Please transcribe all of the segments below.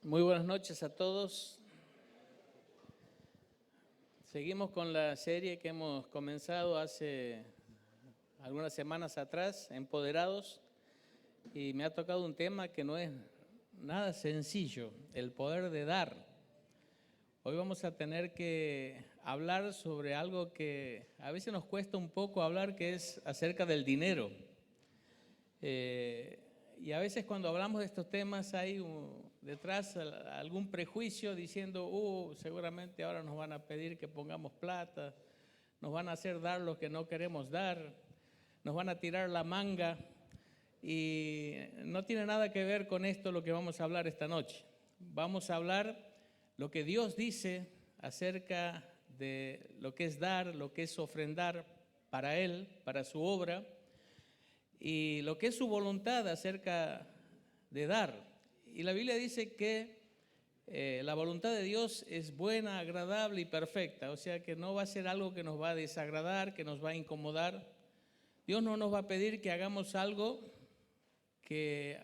Muy buenas noches a todos. Seguimos con la serie que hemos comenzado hace algunas semanas atrás, Empoderados, y me ha tocado un tema que no es nada sencillo, el poder de dar. Hoy vamos a tener que hablar sobre algo que a veces nos cuesta un poco hablar, que es acerca del dinero. Y a veces cuando hablamos de estos temas hay detrás algún prejuicio diciendo, seguramente ahora nos van a pedir que pongamos plata, nos van a hacer dar lo que no queremos dar, nos van a tirar la manga, y no tiene nada que ver con esto lo que vamos a hablar esta noche. Vamos a hablar lo que Dios dice acerca de lo que es dar, lo que es ofrendar para Él, para su obra, y lo que es su voluntad acerca de dar. Y la Biblia dice que la voluntad de Dios es buena, agradable y perfecta, o sea que no va a ser algo que nos va a desagradar, que nos va a incomodar. Dios no nos va a pedir que hagamos algo que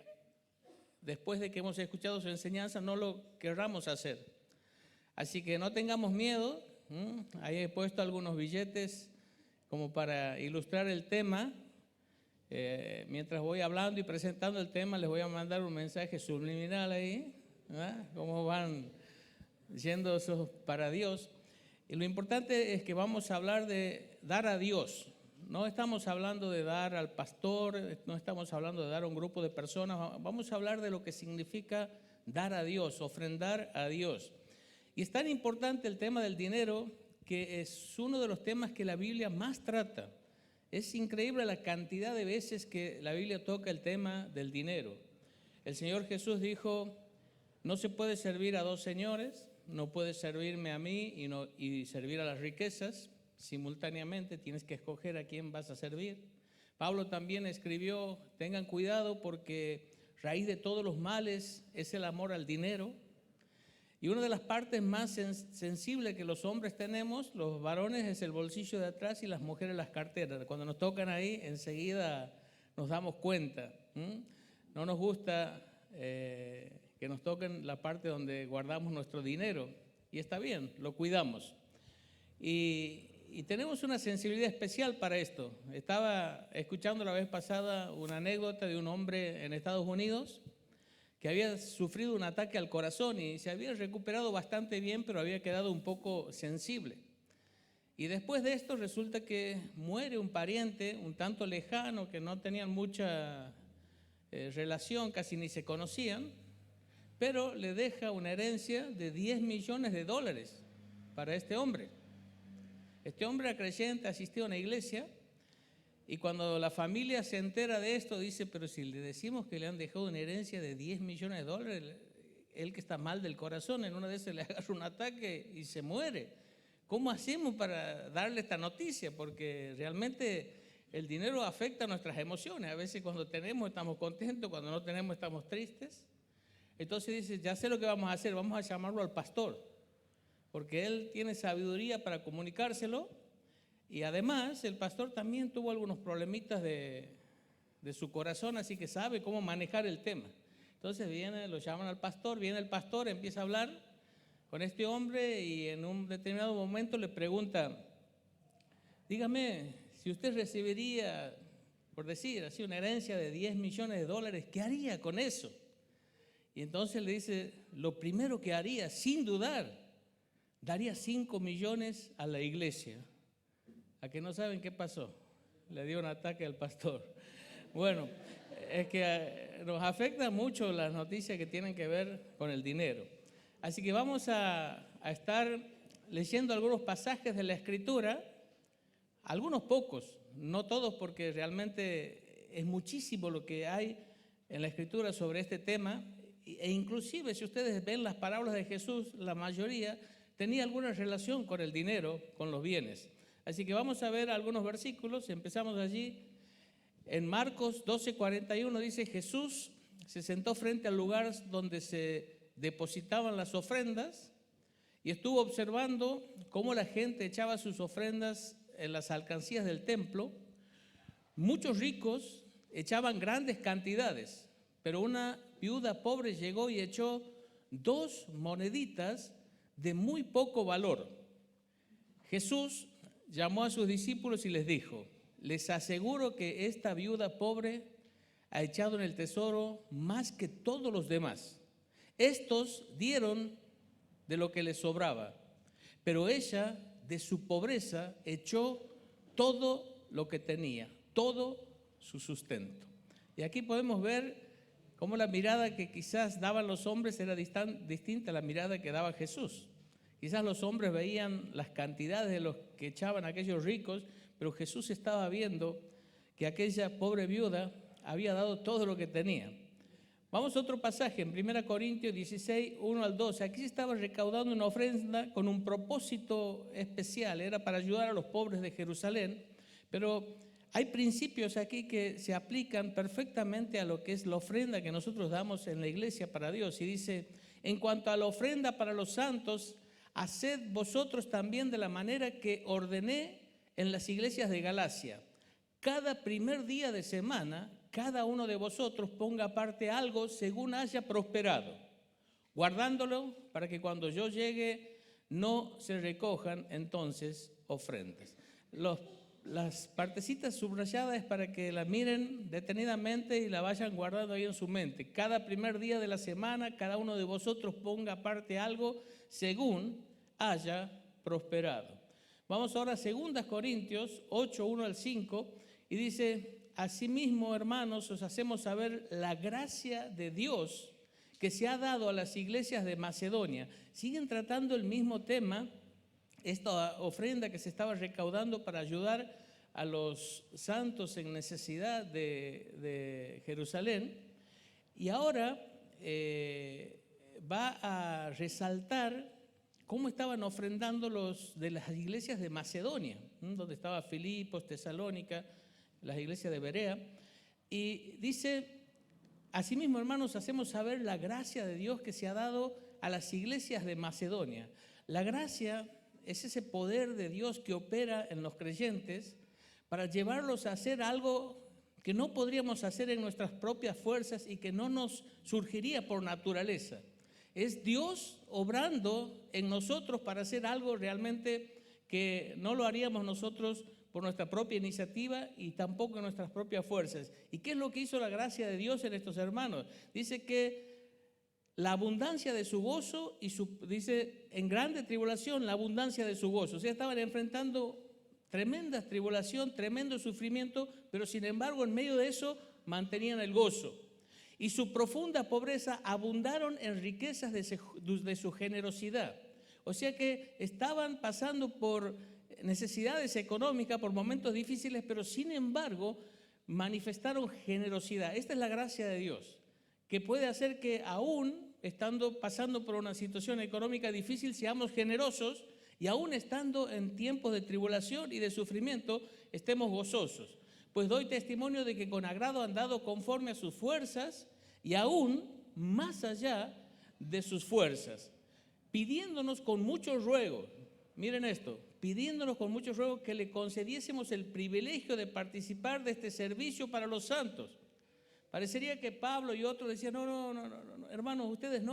después de que hemos escuchado su enseñanza no lo querramos hacer. Así que no tengamos miedo. Ahí he puesto algunos billetes como para ilustrar el tema. Mientras voy hablando y presentando el tema, les voy a mandar un mensaje subliminal ahí, ¿verdad? Cómo van yendo esos para Dios. Y lo importante es que vamos a hablar de dar a Dios. No estamos hablando de dar al pastor, no estamos hablando de dar a un grupo de personas. Vamos a hablar de lo que significa dar a Dios, ofrendar a Dios. Y es tan importante el tema del dinero que es uno de los temas que la Biblia más trata. Es increíble la cantidad de veces que la Biblia toca el tema del dinero. El Señor Jesús dijo, no se puede servir a dos señores, no puedes servirme a mí y servir a las riquezas simultáneamente, tienes que escoger a quién vas a servir. Pablo también escribió, tengan cuidado porque raíz de todos los males es el amor al dinero. Y una de las partes más sensibles que los hombres tenemos, los varones, es el bolsillo de atrás y las mujeres las carteras. Cuando nos tocan ahí, enseguida nos damos cuenta. No nos gusta que nos toquen la parte donde guardamos nuestro dinero. Y está bien, lo cuidamos. Y tenemos una sensibilidad especial para esto. Estaba escuchando la vez pasada una anécdota de un hombre en Estados Unidos que había sufrido un ataque al corazón y se había recuperado bastante bien, pero había quedado un poco sensible. Y después de esto resulta que muere un pariente un tanto lejano, que no tenían mucha relación, casi ni se conocían, pero le deja una herencia de $10 millones para este hombre. Este hombre era creyente, asistió a una iglesia. Y cuando la familia se entera de esto, dice, pero si le decimos que le han dejado una herencia de $10 millones, él que está mal del corazón, en una de esas le agarra un ataque y se muere. ¿Cómo hacemos para darle esta noticia? Porque realmente el dinero afecta nuestras emociones. A veces cuando tenemos estamos contentos, cuando no tenemos estamos tristes. Entonces dice, ya sé lo que vamos a hacer, vamos a llamarlo al pastor, porque él tiene sabiduría para comunicárselo. Y además el pastor también tuvo algunos problemitas de su corazón, así que sabe cómo manejar el tema. Entonces lo llaman al pastor, viene el pastor, empieza a hablar con este hombre y en un determinado momento le pregunta, dígame, si usted recibiría, por decir así, una herencia de $10 millones, ¿qué haría con eso? Y entonces le dice, lo primero que haría, sin dudar, daría 5 millones a la iglesia. ¿A que no saben qué pasó? Le dio un ataque al pastor. Bueno, es que nos afecta mucho las noticias que tienen que ver con el dinero. Así que vamos a estar leyendo algunos pasajes de la Escritura, algunos pocos, no todos, porque realmente es muchísimo lo que hay en la Escritura sobre este tema. E inclusive si ustedes ven las parábolas de Jesús, la mayoría tenía alguna relación con el dinero, con los bienes. Así que vamos a ver algunos versículos, empezamos allí. En Marcos 12:41 dice, Jesús se sentó frente al lugar donde se depositaban las ofrendas y estuvo observando cómo la gente echaba sus ofrendas en las alcancías del templo. Muchos ricos echaban grandes cantidades, pero una viuda pobre llegó y echó 2 moneditas de muy poco valor. Jesús llamó a sus discípulos y les dijo: les aseguro que esta viuda pobre ha echado en el tesoro más que todos los demás. Estos dieron de lo que les sobraba, pero ella de su pobreza echó todo lo que tenía, todo su sustento. Y aquí podemos ver cómo la mirada que quizás daban los hombres era distinta a la mirada que daba Jesús. Quizás los hombres veían las cantidades de los que echaban aquellos ricos, pero Jesús estaba viendo que aquella pobre viuda había dado todo lo que tenía. Vamos a otro pasaje, en 1 Corintios 16, 1 al 12. Aquí se estaba recaudando una ofrenda con un propósito especial, era para ayudar a los pobres de Jerusalén, pero hay principios aquí que se aplican perfectamente a lo que es la ofrenda que nosotros damos en la iglesia para Dios. Y dice: en cuanto a la ofrenda para los santos, haced vosotros también de la manera que ordené en las iglesias de Galacia. Cada primer día de semana, cada uno de vosotros ponga aparte algo según haya prosperado, guardándolo para que cuando yo llegue no se recojan entonces ofrendas. Las partecitas subrayadas es para que la miren detenidamente y la vayan guardando ahí en su mente. Cada primer día de la semana, cada uno de vosotros ponga aparte algo según haya prosperado. Vamos ahora a 2 Corintios 8, 1 al 5, y dice: asimismo, hermanos, os hacemos saber la gracia de Dios que se ha dado a las iglesias de Macedonia. Siguen tratando el mismo tema, esta ofrenda que se estaba recaudando para ayudar a los santos en necesidad de Jerusalén. Y ahora va a resaltar cómo estaban ofrendando los de las iglesias de Macedonia, donde estaba Filipos, Tesalónica, las iglesias de Berea. Y dice: asimismo, hermanos, hacemos saber la gracia de Dios que se ha dado a las iglesias de Macedonia. La gracia es ese poder de Dios que opera en los creyentes para llevarlos a hacer algo que no podríamos hacer en nuestras propias fuerzas y que no nos surgiría por naturaleza. Es Dios obrando en nosotros para hacer algo realmente que no lo haríamos nosotros por nuestra propia iniciativa y tampoco en nuestras propias fuerzas. ¿Y qué es lo que hizo la gracia de Dios en estos hermanos? Dice que la abundancia de su gozo dice, en grande tribulación, la abundancia de su gozo. O sea, estaban enfrentando tremenda tribulación, tremendo sufrimiento, pero sin embargo, en medio de eso, mantenían el gozo. Y su profunda pobreza abundaron en riquezas de su generosidad. O sea que estaban pasando por necesidades económicas, por momentos difíciles, pero sin embargo manifestaron generosidad. Esta es la gracia de Dios, que puede hacer que aún pasando por una situación económica difícil seamos generosos, y aún estando en tiempos de tribulación y de sufrimiento estemos gozosos. Pues doy testimonio de que con agrado han dado conforme a sus fuerzas y aún más allá de sus fuerzas, pidiéndonos con mucho ruego, miren esto, pidiéndonos con mucho ruego que le concediésemos el privilegio de participar de este servicio para los santos. Parecería que Pablo y otros decían: no, hermanos, ustedes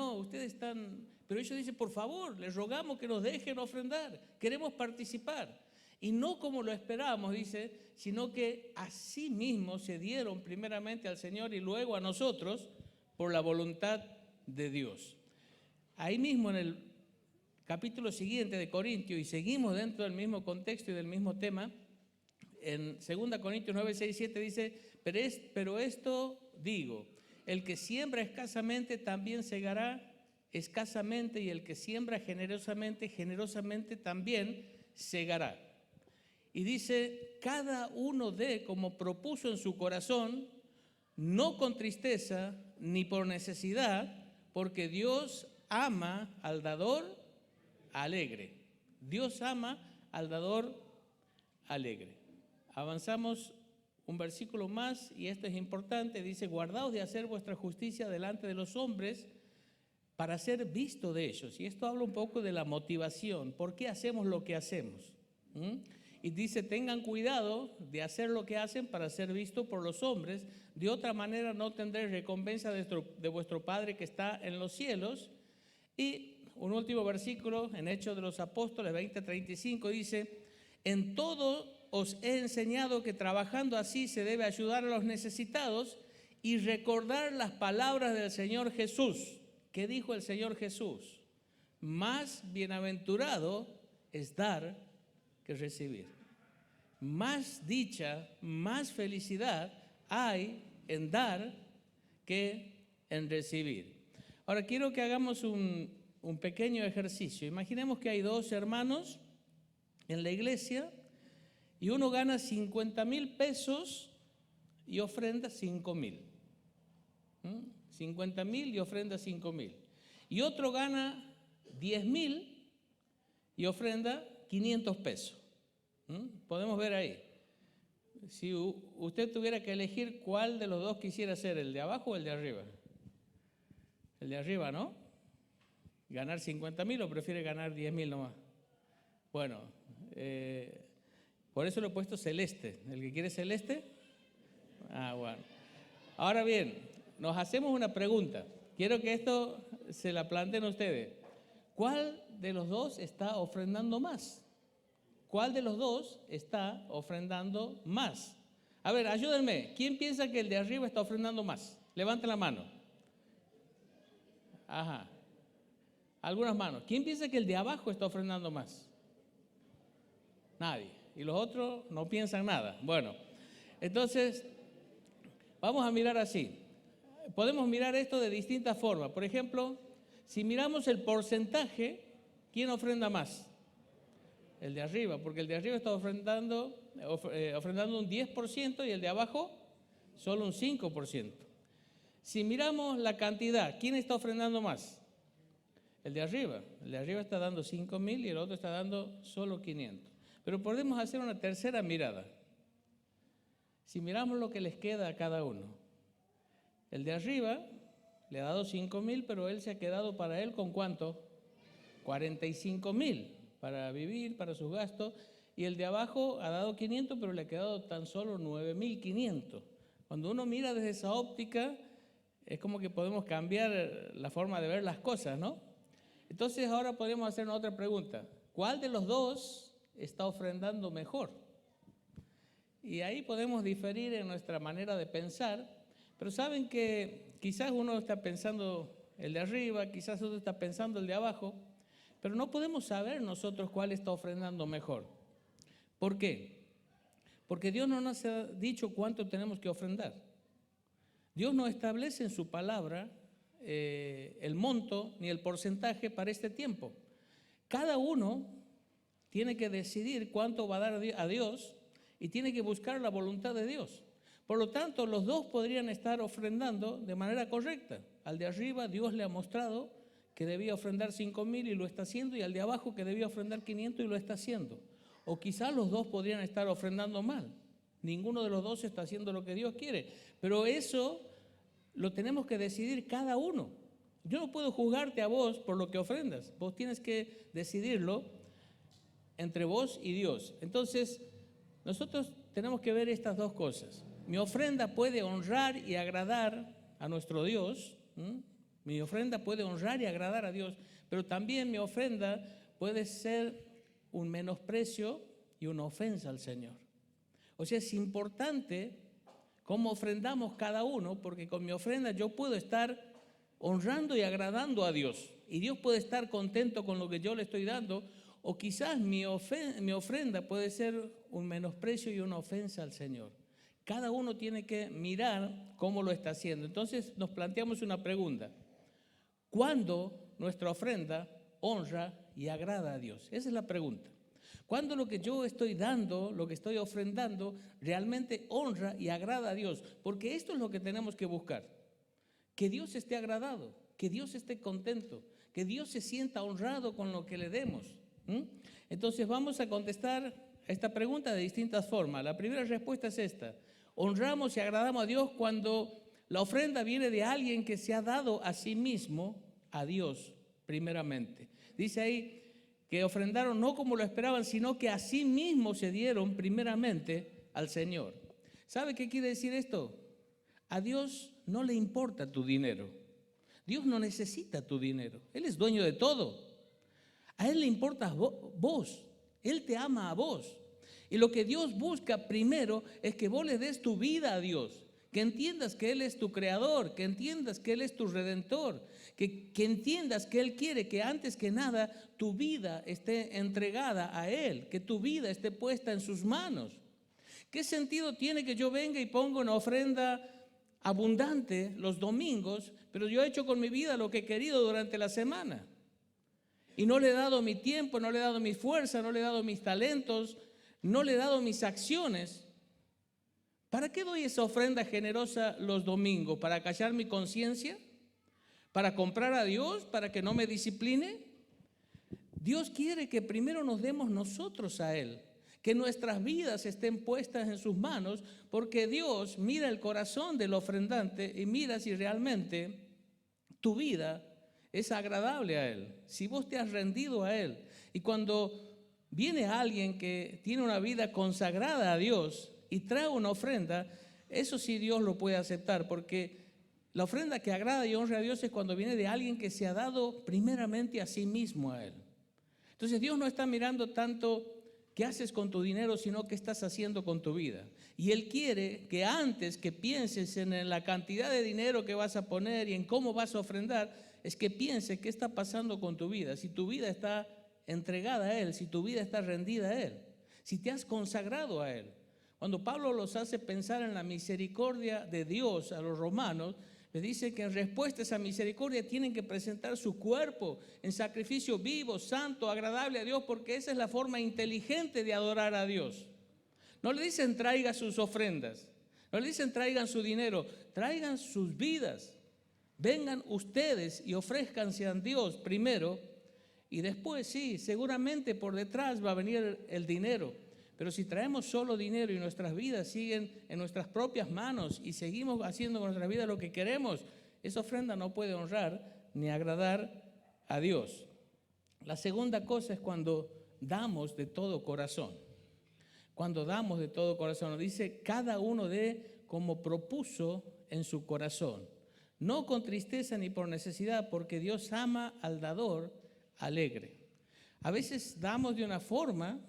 están... Pero ellos dicen: por favor, les rogamos que nos dejen ofrendar, queremos participar. Y no como lo esperábamos, dice, sino que así mismo se dieron primeramente al Señor y luego a nosotros por la voluntad de Dios. Ahí mismo en el capítulo siguiente de Corintios, y seguimos dentro del mismo contexto y del mismo tema, en 2 Corintios 9, 6, 7 dice: pero esto digo, el que siembra escasamente también segará escasamente, y el que siembra generosamente, generosamente también segará. Y dice: cada uno dé como propuso en su corazón, no con tristeza ni por necesidad, porque Dios ama al dador alegre. Dios ama al dador alegre. Avanzamos un versículo más, y esto es importante. Dice: guardaos de hacer vuestra justicia delante de los hombres para ser visto de ellos. Y esto habla un poco de la motivación. ¿Por qué hacemos lo que hacemos? Y dice: tengan cuidado de hacer lo que hacen para ser visto por los hombres. De otra manera no tendréis recompensa de vuestro Padre que está en los cielos. Y un último versículo en Hechos de los Apóstoles 20:35 dice: en todo os he enseñado que trabajando así se debe ayudar a los necesitados y recordar las palabras del Señor Jesús. ¿Qué dijo el Señor Jesús? Más bienaventurado es dar que recibir. Más dicha, más felicidad hay en dar que en recibir. Ahora quiero que hagamos un pequeño ejercicio. Imaginemos que hay dos hermanos en la iglesia y uno gana 50,000 pesos y ofrenda 5,000. 50,000 y ofrenda 5,000. Y otro gana 10,000 y ofrenda 500 pesos. Podemos ver ahí. Si usted tuviera que elegir cuál de los dos quisiera ser, ¿el de abajo o el de arriba? El de arriba, ¿no? ¿Ganar 50,000 o prefiere ganar 10,000 nomás? Bueno, por eso lo he puesto celeste. ¿El que quiere celeste? Bueno. Ahora bien, nos hacemos una pregunta. Quiero que esto se la planteen ustedes. ¿Cuál de los dos está ofrendando más? ¿Cuál de los dos está ofrendando más? A ver, ayúdenme. ¿Quién piensa que el de arriba está ofrendando más? Levanten la mano. Ajá. Algunas manos. ¿Quién piensa que el de abajo está ofrendando más? Nadie. Y los otros no piensan nada. Bueno, entonces vamos a mirar así. Podemos mirar esto de distintas formas. Por ejemplo, si miramos el porcentaje, ¿quién ofrenda más? El de arriba, porque el de arriba está ofrendando un 10% y el de abajo solo un 5%. Si miramos la cantidad, ¿quién está ofrendando más? El de arriba. El de arriba está dando 5,000 y el otro está dando solo 500. Pero podemos hacer una tercera mirada. Si miramos lo que les queda a cada uno, el de arriba le ha dado 5,000, pero él se ha quedado para él ¿con cuánto? 45,000 para vivir, para sus gastos. Y el de abajo ha dado 500, pero le ha quedado tan solo 9,500. Cuando uno mira desde esa óptica, es como que podemos cambiar la forma de ver las cosas, ¿no? Entonces ahora podemos hacer una otra pregunta. ¿Cuál de los dos está ofrendando mejor? Y ahí podemos diferir en nuestra manera de pensar, pero saben que quizás uno está pensando el de arriba, quizás otro está pensando el de abajo, pero no podemos saber nosotros cuál está ofrendando mejor. ¿Por qué? Porque Dios no nos ha dicho cuánto tenemos que ofrendar. Dios no establece en su palabra el monto ni el porcentaje para este tiempo. Cada uno tiene que decidir cuánto va a dar a Dios y tiene que buscar la voluntad de Dios. Por lo tanto, los dos podrían estar ofrendando de manera correcta. Al de arriba Dios le ha mostrado que debía ofrendar 5,000 y lo está haciendo, y al de abajo que debía ofrendar 500 y lo está haciendo. O quizás los dos podrían estar ofrendando mal. Ninguno de los dos está haciendo lo que Dios quiere. Pero eso lo tenemos que decidir cada uno. Yo no puedo juzgarte a vos por lo que ofrendas. Vos tienes que decidirlo entre vos y Dios. Entonces, nosotros tenemos que ver estas dos cosas. Mi ofrenda puede honrar y agradar a nuestro Dios. Mi ofrenda puede honrar y agradar a Dios, pero también mi ofrenda puede ser un menosprecio y una ofensa al Señor. O sea, es importante cómo ofrendamos cada uno, porque con mi ofrenda yo puedo estar honrando y agradando a Dios, y Dios puede estar contento con lo que yo le estoy dando, o quizás mi ofrenda puede ser un menosprecio y una ofensa al Señor. Cada uno tiene que mirar cómo lo está haciendo. Entonces nos planteamos una pregunta: ¿cuándo nuestra ofrenda honra y agrada a Dios? Esa es la pregunta. ¿Cuándo lo que yo estoy dando, lo que estoy ofrendando, realmente honra y agrada a Dios? Porque esto es lo que tenemos que buscar. Que Dios esté agradado, que Dios esté contento, que Dios se sienta honrado con lo que le demos. Entonces vamos a contestar a esta pregunta de distintas formas. La primera respuesta es esta: honramos y agradamos a Dios cuando la ofrenda viene de alguien que se ha dado a sí mismo a Dios primeramente. Dice ahí que ofrendaron no como lo esperaban, sino que a sí mismos se dieron primeramente al Señor. ¿Sabe qué quiere decir esto? A Dios no le importa tu dinero. Dios no necesita tu dinero. Él es dueño de todo. A Él le importas vos. Él te ama a vos. Y lo que Dios busca primero es que vos le des tu vida a Dios. Que entiendas que Él es tu creador, que entiendas que Él es tu redentor, que entiendas que Él quiere que antes que nada tu vida esté entregada a Él, que tu vida esté puesta en sus manos. ¿Qué sentido tiene que yo venga y ponga una ofrenda abundante los domingos, pero yo he hecho con mi vida lo que he querido durante la semana? Y no le he dado mi tiempo, no le he dado mi fuerza, no le he dado mis talentos, no le he dado mis acciones. ¿Para qué doy esa ofrenda generosa los domingos? ¿Para callar mi conciencia? ¿Para comprar a Dios? ¿Para que no me discipline? Dios quiere que primero nos demos nosotros a Él, que nuestras vidas estén puestas en sus manos, porque Dios mira el corazón del ofrendante y mira si realmente tu vida es agradable a Él, si vos te has rendido a Él. Y cuando viene alguien que tiene una vida consagrada a Dios y trae una ofrenda, eso sí Dios lo puede aceptar, porque la ofrenda que agrada y honra a Dios es cuando viene de alguien que se ha dado primeramente a sí mismo a Él. Entonces Dios no está mirando tanto qué haces con tu dinero, sino qué estás haciendo con tu vida. Y Él quiere que antes que pienses en la cantidad de dinero que vas a poner y en cómo vas a ofrendar, es que pienses qué está pasando con tu vida. Si tu vida está entregada a Él, si tu vida está rendida a Él, si te has consagrado a Él. Cuando Pablo los hace pensar en la misericordia de Dios a los romanos, les dice que en respuesta a esa misericordia tienen que presentar su cuerpo en sacrificio vivo, santo, agradable a Dios, porque esa es la forma inteligente de adorar a Dios. No le dicen traigan sus ofrendas, no le dicen traigan su dinero, traigan sus vidas. Vengan ustedes y ofrézcanse a Dios primero y después sí, seguramente por detrás va a venir el dinero. Pero si traemos solo dinero y nuestras vidas siguen en nuestras propias manos y seguimos haciendo con nuestras vidas lo que queremos, esa ofrenda no puede honrar ni agradar a Dios. La segunda cosa es cuando damos de todo corazón. Cuando damos de todo corazón, nos dice cada uno dé como propuso en su corazón. No con tristeza ni por necesidad, porque Dios ama al dador alegre. A veces damos de una forma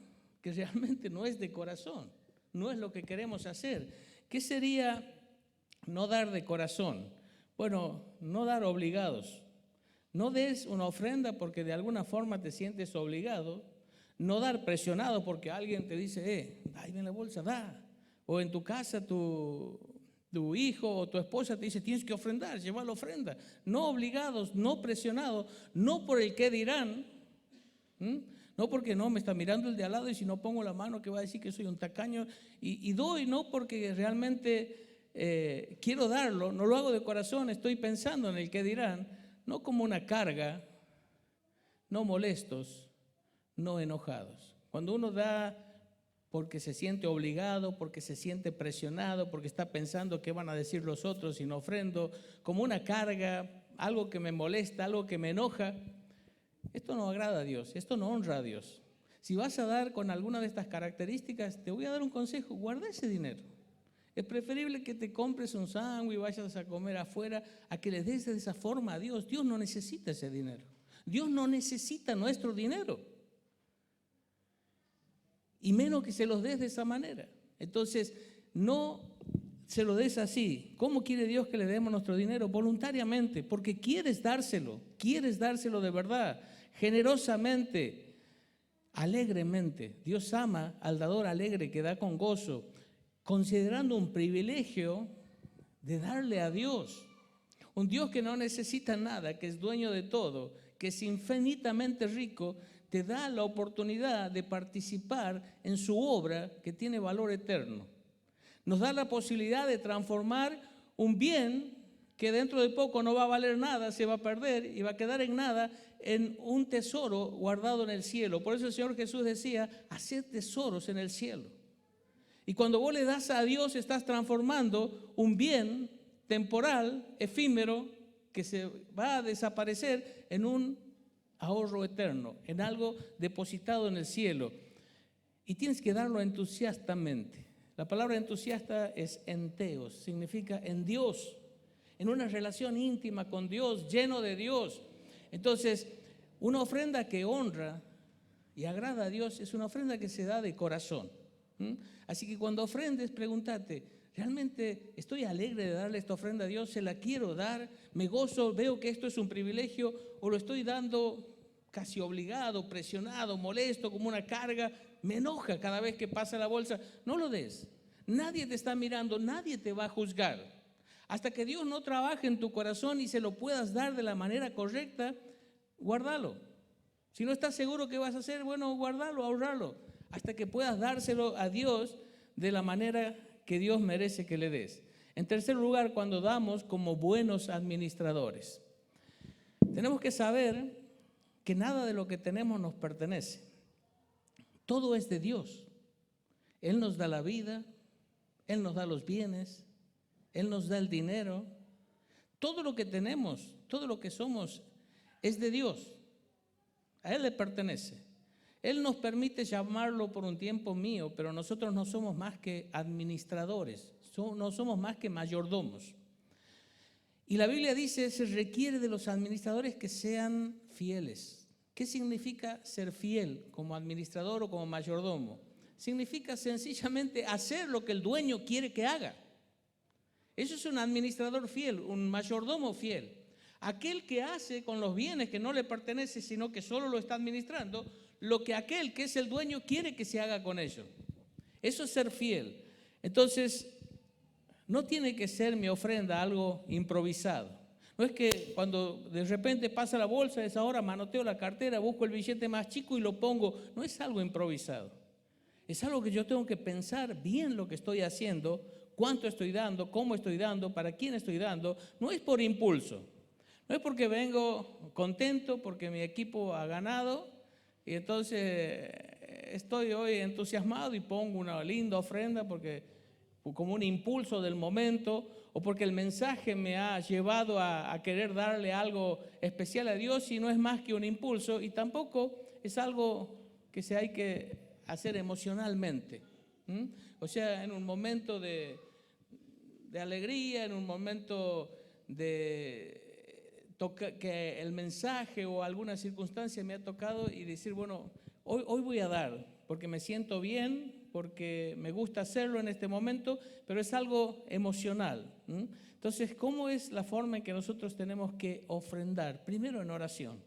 que realmente no es de corazón, no es lo que queremos hacer. ¿Qué sería no dar de corazón? Bueno, no dar obligados. No des una ofrenda porque de alguna forma te sientes obligado. No dar presionado porque alguien te dice, ahí ven la bolsa, da. O en tu casa tu hijo o tu esposa te dice, tienes que ofrendar, lleva la ofrenda. No obligados, no presionados, no por el qué dirán. No porque no me está mirando el de al lado y si no pongo la mano que va a decir que soy un tacaño y doy, no porque realmente quiero darlo, no lo hago de corazón, estoy pensando en el que dirán, no como una carga, no molestos, no enojados. Cuando uno da porque se siente obligado, porque se siente presionado, porque está pensando qué van a decir los otros si no ofrendo, como una carga, algo que me molesta, algo que me enoja, esto no agrada a Dios, esto no honra a Dios. Si vas a dar con alguna de estas características, te voy a dar un consejo, guarda ese dinero. Es preferible que te compres un sándwich y vayas a comer afuera a que le des de esa forma a Dios. Dios no necesita ese dinero. Dios no necesita nuestro dinero. Y menos que se los des de esa manera. Entonces, no se lo des así. ¿Cómo quiere Dios que le demos nuestro dinero? Voluntariamente, porque quieres dárselo de verdad, generosamente, alegremente. Dios ama al dador alegre que da con gozo, considerando un privilegio de darle a Dios. Un Dios que no necesita nada, que es dueño de todo, que es infinitamente rico, te da la oportunidad de participar en su obra que tiene valor eterno. Nos da la posibilidad de transformar un bien que dentro de poco no va a valer nada, se va a perder y va a quedar en nada, en un tesoro guardado en el cielo. Por eso el Señor Jesús decía, haced tesoros en el cielo. Y cuando vos le das a Dios, estás transformando un bien temporal, efímero, que se va a desaparecer en un ahorro eterno, en algo depositado en el cielo. Y tienes que darlo entusiastamente. La palabra entusiasta es enteos, significa en Dios. en una relación íntima con Dios, lleno de Dios. Entonces, una ofrenda que honra y agrada a Dios es una ofrenda que se da de corazón. Así que cuando ofrendes, pregúntate, ¿realmente estoy alegre de darle esta ofrenda a Dios? ¿Se la quiero dar? ¿Me gozo? ¿Veo que esto es un privilegio? ¿O lo estoy dando casi obligado, presionado, molesto, como una carga? Me enoja cada vez que pasa la bolsa. No lo des. Nadie te está mirando, nadie te va a juzgar. Hasta que Dios no trabaje en tu corazón y se lo puedas dar de la manera correcta, guárdalo. Si no estás seguro qué vas a hacer, bueno, guárdalo, ahorralo, hasta que puedas dárselo a Dios de la manera que Dios merece que le des. En tercer lugar, cuando damos como buenos administradores, tenemos que saber que nada de lo que tenemos nos pertenece. Todo es de Dios. Él nos da la vida, Él nos da los bienes, Él nos da el dinero. Todo lo que tenemos, todo lo que somos es de Dios. A Él le pertenece. Él nos permite llamarlo por un tiempo mío, pero nosotros no somos más que administradores, no somos más que mayordomos. Y la Biblia dice, se requiere de los administradores que sean fieles. ¿Qué significa ser fiel como administrador o como mayordomo? Significa sencillamente hacer lo que el dueño quiere que haga. Eso es un administrador fiel, un mayordomo fiel. Aquel que hace con los bienes que no le pertenece, sino que solo lo está administrando, lo que aquel que es el dueño quiere que se haga con ellos. Eso es ser fiel. Entonces, no tiene que ser mi ofrenda algo improvisado. No es que cuando de repente pasa la bolsa, es ahora manoteo la cartera, busco el billete más chico y lo pongo. No es algo improvisado. Es algo que yo tengo que pensar bien lo que estoy haciendo, cuánto estoy dando, cómo estoy dando, para quién estoy dando. No es por impulso. No es porque vengo contento porque mi equipo ha ganado y entonces estoy hoy entusiasmado y pongo una linda ofrenda porque como un impulso del momento o porque el mensaje me ha llevado a querer darle algo especial a Dios, y no es más que un impulso y tampoco es algo que se hay que hacer emocionalmente. O sea, en un momento de alegría, en un momento de que el mensaje o alguna circunstancia me ha tocado y decir, bueno, hoy voy a dar porque me siento bien, porque me gusta hacerlo en este momento, pero es algo emocional. Entonces, ¿cómo es la forma en que nosotros tenemos que ofrendar? Primero en oración.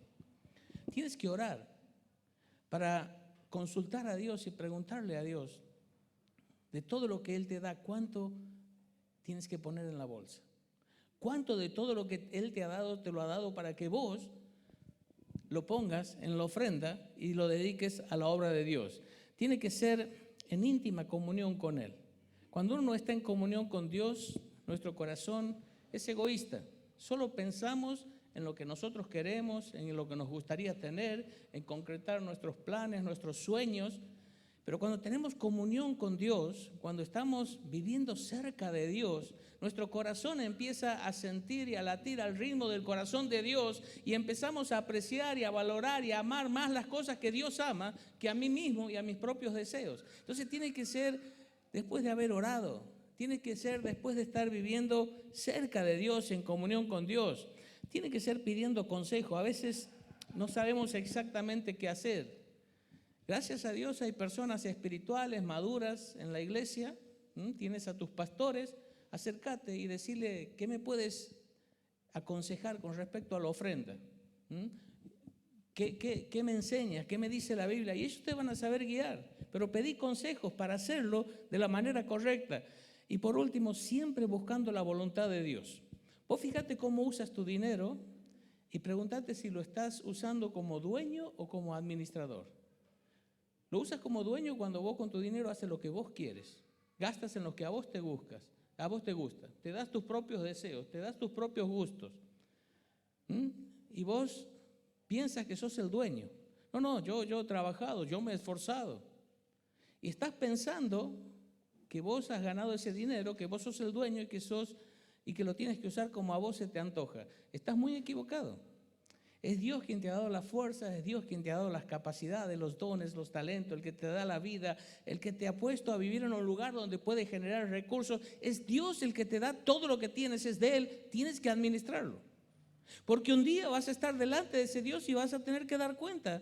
Tienes que orar para consultar a Dios y preguntarle a Dios de todo lo que Él te da, cuánto tienes que poner en la bolsa. ¿Cuánto de todo lo que Él te ha dado, te lo ha dado para que vos lo pongas en la ofrenda y lo dediques a la obra de Dios? Tiene que ser en íntima comunión con Él. Cuando uno no está en comunión con Dios, nuestro corazón es egoísta. Solo pensamos en lo que nosotros queremos, en lo que nos gustaría tener, en concretar nuestros planes, nuestros sueños. Pero cuando tenemos comunión con Dios, cuando estamos viviendo cerca de Dios, nuestro corazón empieza a sentir y a latir al ritmo del corazón de Dios y empezamos a apreciar y a valorar y a amar más las cosas que Dios ama que a mí mismo y a mis propios deseos. Entonces tiene que ser después de haber orado, tiene que ser después de estar viviendo cerca de Dios, en comunión con Dios. Tiene que ser pidiendo consejo. A veces no sabemos exactamente qué hacer. Gracias a Dios hay personas espirituales, maduras en la iglesia. Tienes a tus pastores, acércate y decirle, ¿qué me puedes aconsejar con respecto a la ofrenda? ¿Qué me enseñas? ¿Qué me dice la Biblia? Y ellos te van a saber guiar, pero pedí consejos para hacerlo de la manera correcta. Y por último, siempre buscando la voluntad de Dios. Vos fíjate cómo usas tu dinero y pregúntate si lo estás usando como dueño o como administrador. Lo usas como dueño cuando vos con tu dinero haces lo que vos quieres, gastas en lo que a vos te gusta, te das tus propios deseos, te das tus propios gustos. Y vos piensas que sos el dueño. No, yo he trabajado, yo me he esforzado. Y estás pensando que vos has ganado ese dinero, que vos sos el dueño y que lo tienes que usar como a vos se te antoja. Estás muy equivocado. Es Dios quien te ha dado la fuerza, es Dios quien te ha dado las capacidades, los dones, los talentos, el que te da la vida, el que te ha puesto a vivir en un lugar donde puedes generar recursos. Es Dios el que te da todo lo que tienes, es de Él, tienes que administrarlo. Porque un día vas a estar delante de ese Dios y vas a tener que dar cuenta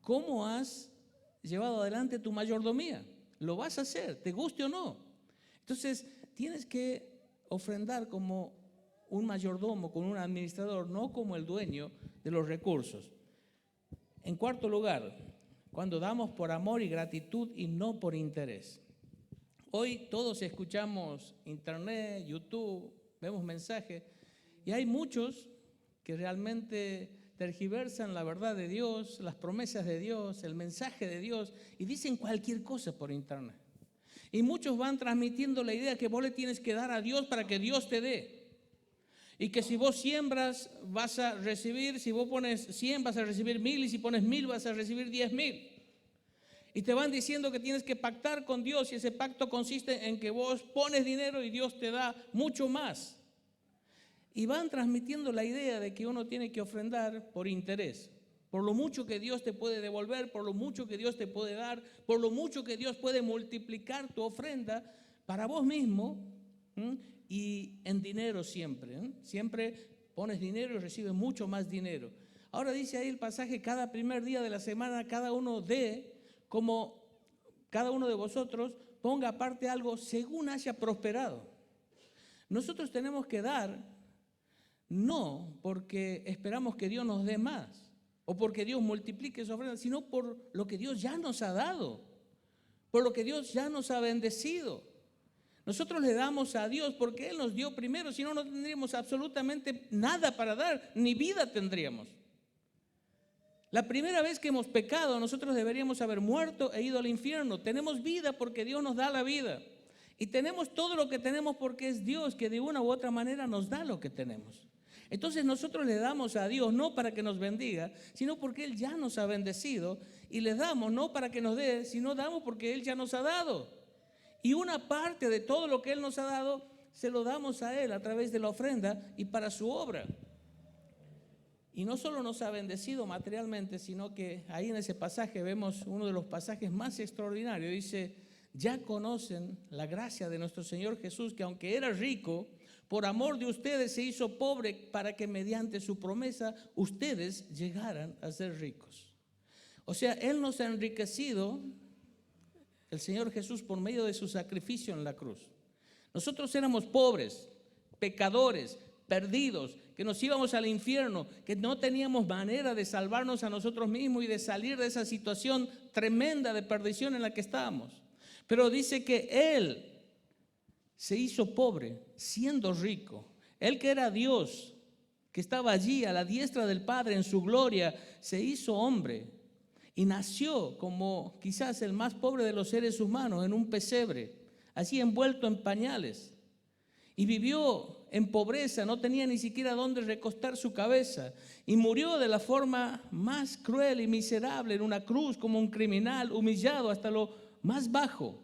cómo has llevado adelante tu mayordomía. Lo vas a hacer, te guste o no. Entonces tienes que ofrendar como un mayordomo, como un administrador, no como el dueño de los recursos. En cuarto lugar, cuando damos por amor y gratitud y no por interés. Hoy todos escuchamos internet, YouTube, vemos mensajes y hay muchos que realmente tergiversan la verdad de Dios, las promesas de Dios, el mensaje de Dios y dicen cualquier cosa por internet. Y muchos van transmitiendo la idea que vos le tienes que dar a Dios para que Dios te dé. Y que si vos siembras vas a recibir, si vos pones 100 vas a recibir 1000 y si pones 1000 vas a recibir 10,000. Y te van diciendo que tienes que pactar con Dios y ese pacto consiste en que vos pones dinero y Dios te da mucho más. Y van transmitiendo la idea de que uno tiene que ofrendar por interés, por lo mucho que Dios te puede devolver, por lo mucho que Dios te puede dar, por lo mucho que Dios puede multiplicar tu ofrenda para vos mismo. Y en dinero siempre, siempre pones dinero y recibes mucho más dinero. Ahora dice ahí el pasaje, cada primer día de la semana cada uno dé, como cada uno de vosotros ponga aparte algo según haya prosperado. Nosotros tenemos que dar, no porque esperamos que Dios nos dé más, o porque Dios multiplique su ofrenda, sino por lo que Dios ya nos ha dado, por lo que Dios ya nos ha bendecido. Nosotros le damos a Dios porque Él nos dio primero, si no, no tendríamos absolutamente nada para dar, ni vida tendríamos. La primera vez que hemos pecado, nosotros deberíamos haber muerto e ido al infierno. Tenemos vida porque Dios nos da la vida. Y tenemos todo lo que tenemos porque es Dios que de una u otra manera nos da lo que tenemos. Entonces nosotros le damos a Dios no para que nos bendiga, sino porque Él ya nos ha bendecido. Y le damos no para que nos dé, sino damos porque Él ya nos ha dado. Y una parte de todo lo que Él nos ha dado, se lo damos a Él a través de la ofrenda y para su obra. Y no solo nos ha bendecido materialmente, sino que ahí en ese pasaje vemos uno de los pasajes más extraordinarios. Dice, ya conocen la gracia de nuestro Señor Jesús, que aunque era rico, por amor de ustedes se hizo pobre para que mediante su promesa ustedes llegaran a ser ricos. O sea, Él nos ha enriquecido, el Señor Jesús, por medio de su sacrificio en la cruz. Nosotros éramos pobres, pecadores, perdidos, que nos íbamos al infierno, que no teníamos manera de salvarnos a nosotros mismos y de salir de esa situación tremenda de perdición en la que estábamos. Pero dice que Él se hizo pobre siendo rico. Él que era Dios, que estaba allí a la diestra del Padre en su gloria, se hizo hombre. Y nació como quizás el más pobre de los seres humanos en un pesebre, así envuelto en pañales. Y vivió en pobreza, no tenía ni siquiera dónde recostar su cabeza. Y murió de la forma más cruel y miserable en una cruz como un criminal, humillado hasta lo más bajo.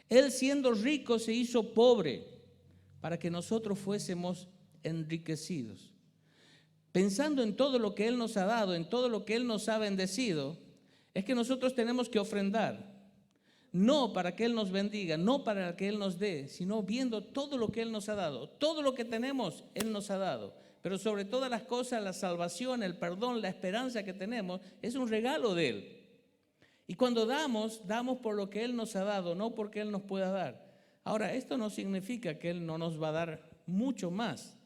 Él siendo rico se hizo pobre para que nosotros fuésemos enriquecidos. Pensando en todo lo que Él nos ha dado, en todo lo que Él nos ha bendecido, es que nosotros tenemos que ofrendar. No para que Él nos bendiga, no para que Él nos dé, sino viendo todo lo que Él nos ha dado. Todo lo que tenemos, Él nos ha dado. Pero sobre todas las cosas, la salvación, el perdón, la esperanza que tenemos, es un regalo de Él. Y cuando damos, damos por lo que Él nos ha dado, no porque Él nos pueda dar. Ahora, esto no significa que Él no nos va a dar mucho más,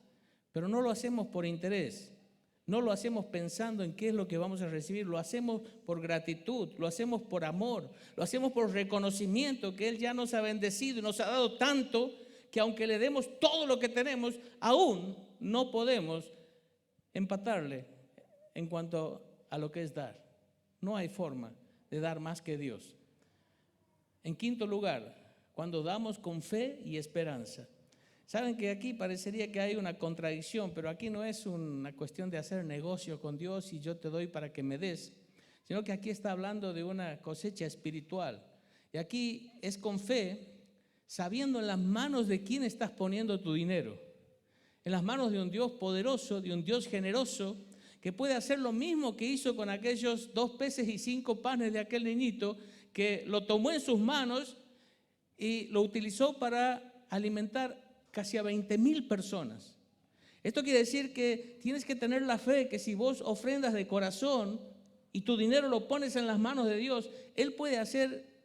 pero no lo hacemos por interés. No lo hacemos pensando en qué es lo que vamos a recibir, lo hacemos por gratitud, lo hacemos por amor, lo hacemos por reconocimiento que Él ya nos ha bendecido y nos ha dado tanto que aunque le demos todo lo que tenemos, aún no podemos empatarle en cuanto a lo que es dar. No hay forma de dar más que Dios. En quinto lugar, cuando damos con fe y esperanza. Saben que aquí parecería que hay una contradicción, pero aquí no es una cuestión de hacer negocio con Dios y yo te doy para que me des, sino que aquí está hablando de una cosecha espiritual. Y aquí es con fe, sabiendo en las manos de quién estás poniendo tu dinero. En las manos de un Dios poderoso, de un Dios generoso, que puede hacer lo mismo que hizo con aquellos 2 peces y 5 panes de aquel niñito, que lo tomó en sus manos y lo utilizó para alimentar casi a 20,000 personas. Esto quiere decir que tienes que tener la fe que si vos ofrendas de corazón y tu dinero lo pones en las manos de Dios, Él puede hacer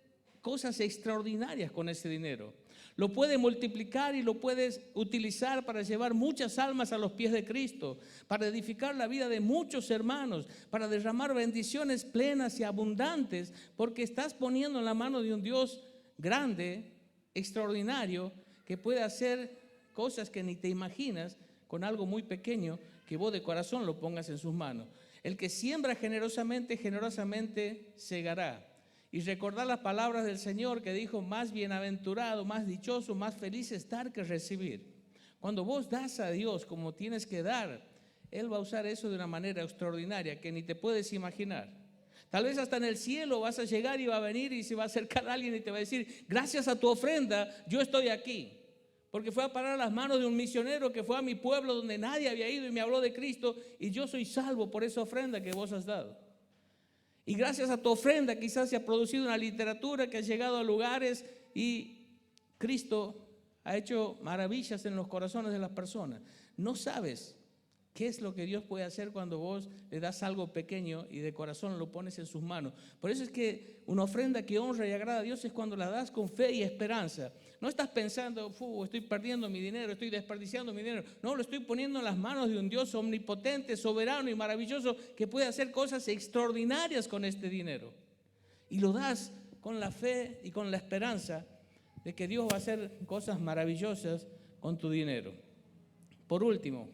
cosas extraordinarias con ese dinero. Lo puede multiplicar y lo puedes utilizar para llevar muchas almas a los pies de Cristo, para edificar la vida de muchos hermanos, para derramar bendiciones plenas y abundantes, porque estás poniendo en la mano de un Dios grande, extraordinario, que puede hacer cosas que ni te imaginas con algo muy pequeño que vos de corazón lo pongas en sus manos. El que siembra generosamente, generosamente segará. Y recordar las palabras del Señor que dijo: más bienaventurado, más dichoso, más feliz es dar que recibir. Cuando vos das a Dios como tienes que dar, Él va a usar eso de una manera extraordinaria que ni te puedes imaginar. Tal vez hasta en el cielo vas a llegar y va a venir y se va a acercar a alguien y te va a decir: gracias a tu ofrenda yo estoy aquí. Porque fue a parar a las manos de un misionero que fue a mi pueblo donde nadie había ido y me habló de Cristo, y yo soy salvo por esa ofrenda que vos has dado. Y gracias a tu ofrenda quizás se ha producido una literatura que ha llegado a lugares y Cristo ha hecho maravillas en los corazones de las personas. No sabes qué es lo que Dios puede hacer cuando vos le das algo pequeño y de corazón lo pones en sus manos. Por eso es que una ofrenda que honra y agrada a Dios es cuando la das con fe y esperanza. No estás pensando: estoy perdiendo mi dinero, estoy desperdiciando mi dinero. No, lo estoy poniendo en las manos de un Dios omnipotente, soberano y maravilloso que puede hacer cosas extraordinarias con este dinero. Y lo das con la fe y con la esperanza de que Dios va a hacer cosas maravillosas con tu dinero. Por último,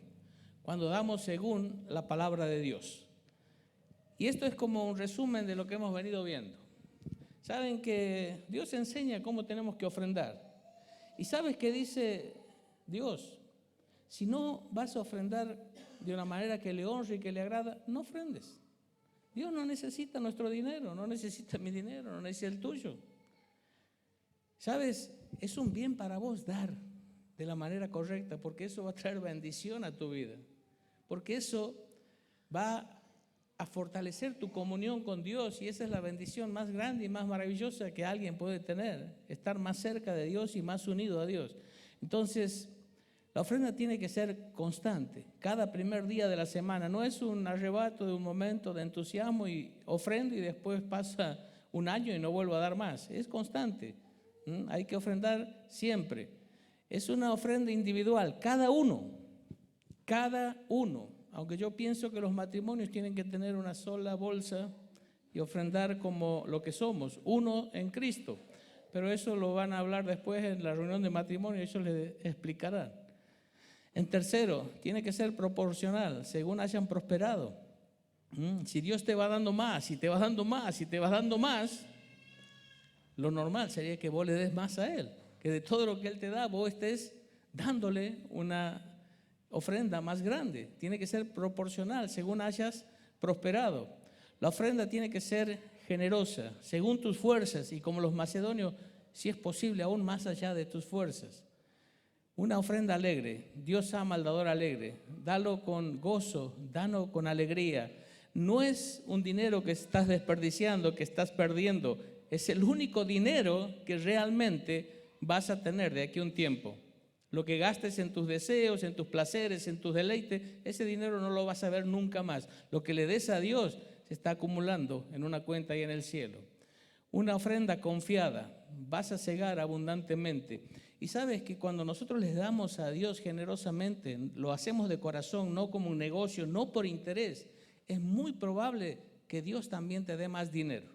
cuando damos según la palabra de Dios. Y esto es como un resumen de lo que hemos venido viendo. Saben que Dios enseña cómo tenemos que ofrendar. ¿Y sabes qué dice Dios? Si no vas a ofrendar de una manera que le honre y que le agrada, no ofrendes. Dios no necesita nuestro dinero, no necesita mi dinero, no necesita el tuyo. ¿Sabes? Es un bien para vos dar de la manera correcta, porque eso va a traer bendición a tu vida. Porque eso va a fortalecer tu comunión con Dios, y esa es la bendición más grande y más maravillosa que alguien puede tener, estar más cerca de Dios y más unido a Dios. Entonces, la ofrenda tiene que ser constante, cada primer día de la semana. No es un arrebato de un momento de entusiasmo y ofrendo y después pasa un año y no vuelvo a dar más. Es constante, hay que ofrendar siempre. Es una ofrenda individual, cada uno, aunque yo pienso que los matrimonios tienen que tener una sola bolsa y ofrendar como lo que somos, uno en Cristo. Pero eso lo van a hablar después en la reunión de matrimonio, ellos les explicarán. En tercero, tiene que ser proporcional, según hayan prosperado. Si Dios te va dando más, si te va dando más, si te va dando más, lo normal sería que vos le des más a Él, que de todo lo que Él te da, vos estés dándole una ofrenda más grande. Tiene que ser proporcional según hayas prosperado. La ofrenda tiene que ser generosa según tus fuerzas, y como los macedonios, si es posible, aún más allá de tus fuerzas. Una ofrenda alegre. Dios ama al dador alegre. Dalo con gozo, dalo con alegría. No es un dinero que estás desperdiciando, que estás perdiendo. Es el único dinero que realmente vas a tener de aquí a un tiempo. Lo que gastes en tus deseos, en tus placeres, en tus deleites, ese dinero no lo vas a ver nunca más. Lo que le des a Dios se está acumulando en una cuenta ahí en el cielo. Una ofrenda confiada, vas a segar abundantemente. Y sabes que cuando nosotros les damos a Dios generosamente, lo hacemos de corazón, no como un negocio, no por interés, es muy probable que Dios también te dé más dinero.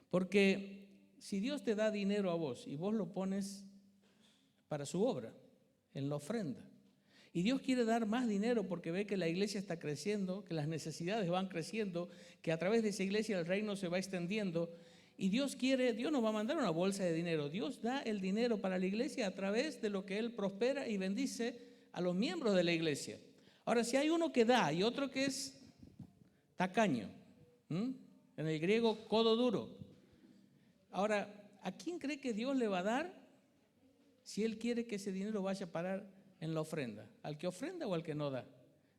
Porque si Dios te da dinero a vos y vos lo pones para su obra, en la ofrenda, y Dios quiere dar más dinero porque ve que la iglesia está creciendo, que las necesidades van creciendo, que a través de esa iglesia el reino se va extendiendo, y Dios nos va a mandar una bolsa de dinero. Dios da el dinero para la iglesia a través de lo que Él prospera y bendice a los miembros de la iglesia. Ahora, si hay uno que da y otro que es tacaño, en el griego codo duro. Ahora, ¿a quién cree que Dios le va a dar si Él quiere que ese dinero vaya a parar en la ofrenda? ¿Al que ofrenda o al que no da?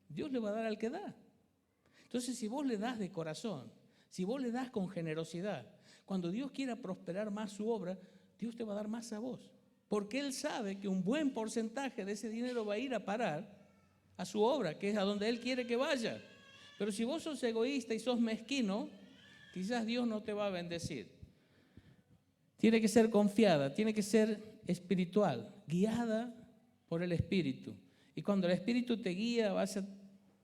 Dios le va a dar al que da. Entonces, si vos le das de corazón, si vos le das con generosidad, cuando Dios quiera prosperar más su obra, Dios te va a dar más a vos. Porque Él sabe que un buen porcentaje de ese dinero va a ir a parar a su obra, que es a donde Él quiere que vaya. Pero si vos sos egoísta y sos mezquino, quizás Dios no te va a bendecir. Tiene que ser confiada, tiene que ser espiritual, guiada por el Espíritu. Y cuando el Espíritu te guía, vas a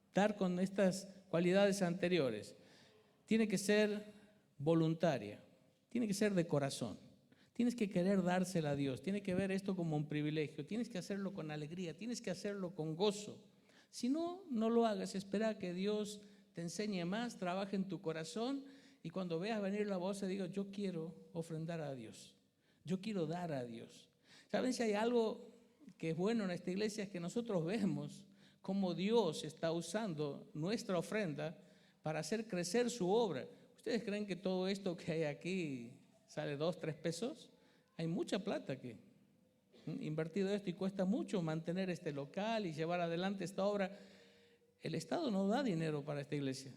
estar con estas cualidades anteriores. Tiene que ser voluntaria, tiene que ser de corazón. Tienes que querer dársela a Dios, tienes que ver esto como un privilegio, tienes que hacerlo con alegría, tienes que hacerlo con gozo. Si no, no lo hagas, espera que Dios te enseñe más, trabaje en tu corazón y cuando veas venir la voz, te diga, yo quiero ofrendar a Dios, yo quiero dar a Dios. ¿Saben si hay algo que es bueno en esta iglesia? Es que nosotros vemos cómo Dios está usando nuestra ofrenda para hacer crecer su obra. ¿Ustedes creen que todo esto que hay aquí sale 2, 3 pesos? Hay mucha plata aquí invertido esto y cuesta mucho mantener este local y llevar adelante esta obra. El Estado no da dinero para esta iglesia.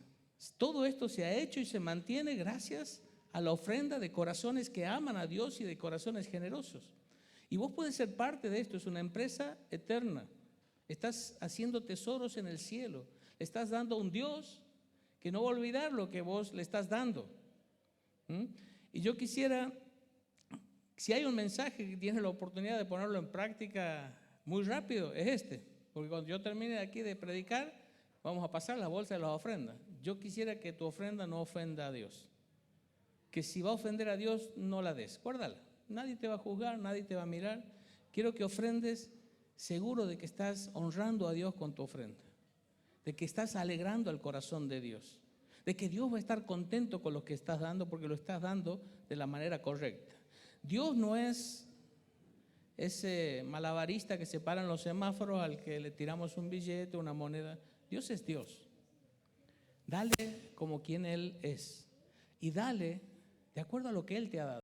Todo esto se ha hecho y se mantiene gracias a la ofrenda de corazones que aman a Dios y de corazones generosos. Y vos puedes ser parte de esto, es una empresa eterna. Estás haciendo tesoros en el cielo. Le estás dando a un Dios que no va a olvidar lo que vos le estás dando. Y yo quisiera, si hay un mensaje que tienes la oportunidad de ponerlo en práctica muy rápido, es este. Porque cuando yo termine de aquí de predicar, vamos a pasar la bolsa de las ofrendas. Yo quisiera que tu ofrenda no ofenda a Dios. Que si va a ofender a Dios, no la des. Guárdala. Nadie te va a juzgar, nadie te va a mirar. Quiero que ofrendes seguro de que estás honrando a Dios con tu ofrenda. De que estás alegrando al corazón de Dios. De que Dios va a estar contento con lo que estás dando porque lo estás dando de la manera correcta. Dios no es ese malabarista que se para en los semáforos al que le tiramos un billete, una moneda. Dios es Dios. Dale como quien Él es. Y dale de acuerdo a lo que Él te ha dado.